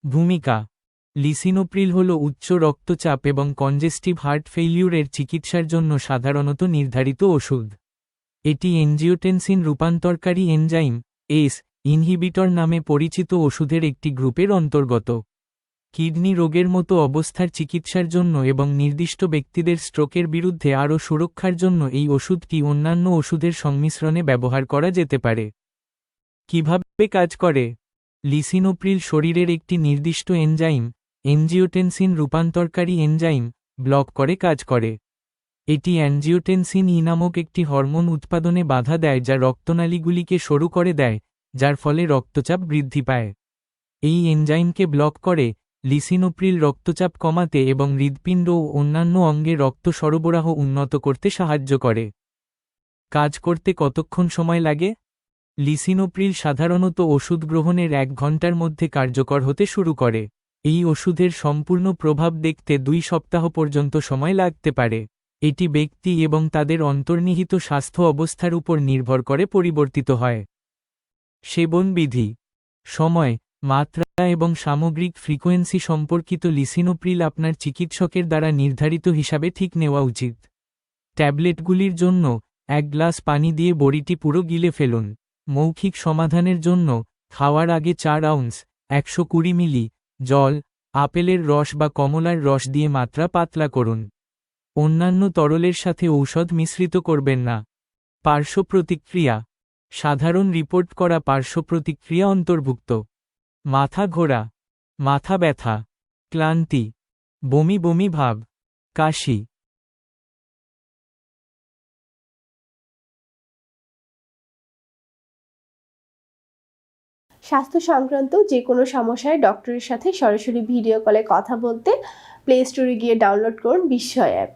ভূমিকা। লিসিনোপ্রিল হল উচ্চ রক্তচাপ এবং কনজেস্টিভ হার্ট ফেইলিউরের চিকিৎসার জন্য সাধারণত নির্ধারিত ওষুধ। এটি এনজিওটেনসিন রূপান্তরকারী এনজাইম এস ইনহিবিটর নামে পরিচিত ওষুধের একটি গ্রুপের অন্তর্গত। কিডনি রোগের মতো অবস্থার চিকিৎসার জন্য এবং নির্দিষ্ট ব্যক্তিদের স্ট্রোকের বিরুদ্ধে আরও সুরক্ষার জন্য এই ওষুধটি অন্যান্য ওষুধের সংমিশ্রণে ব্যবহার করা যেতে পারে। কিভাবে কাজ করে? লিসিনোপ্রিল শরীরের একটি নির্দিষ্ট এনজাইম এনজিওটেনসিন রূপান্তরকারী এনজাইম ব্লক করে কাজ করে। এটি অ্যানজিওটেনসিন ই নামক একটি হরমোন উৎপাদনে বাধা দেয় যা রক্তনালীগুলিকে সরু করে দেয়, যার ফলে রক্তচাপ বৃদ্ধি পায়। এই এনজাইমকে ব্লক করে লিসিনোপ্রিল রক্তচাপ কমাতে এবং হৃৎপিণ্ড ও অন্যান্য অঙ্গে রক্ত সরবরাহ উন্নত করতে সাহায্য করে। কাজ করতে কতক্ষণ সময় লাগে? লিসিনোপ্রিল সাধারণত ওষুধ গ্রহণের 1 ঘন্টার মধ্যে কার্যকর হতে শুরু করে। এই ওষুধের সম্পূর্ণ প্রভাব দেখতে 2 সপ্তাহ পর্যন্ত সময় লাগতে পারে। এটি ব্যক্তি এবং তাদের অন্তর্নিহিত স্বাস্থ্য অবস্থার উপর নির্ভর করে পরিবর্তিত হয়। সেবন বিধি। সময়, মাত্রা এবং সামগ্রিক ফ্রিকোয়েন্সি সম্পর্কিত লিসিনোপ্রিল আপনার চিকিৎসকের দ্বারা নির্ধারিত হিসাবে ঠিক নেওয়া উচিত। ট্যাবলেটগুলির জন্য 1 গ্লাস পানি দিয়ে বড়িটি পুরো গিলে ফেলুন। মৌখিক সমাধানের জন্য খাওয়ার আগে 4 আউন্স 120 মিলি জল, আপেলের রস বা কমলার রস দিয়ে মাত্রা পাতলা করুন। অন্যান্য তরলের সাথে ঔষধ মিশ্রিত করবেন না। পার্শ্ব প্রতিক্রিয়া। সাধারণ রিপোর্ট করা পার্শ্ব প্রতিক্রিয়া অন্তর্ভুক্ত: মাথা ঘোরা, মাথা ব্যথা, ক্লান্তি, বমি বমি ভাব, কাশি। স্বাস্থ্য সংক্রান্ত যে কোনো সমস্যায় ডক্টরের সাথে সরাসরি ভিডিও কলে কথা বলতে প্লে স্টোরে গিয়ে ডাউনলোড করুন বিস্ময় অ্যাপ।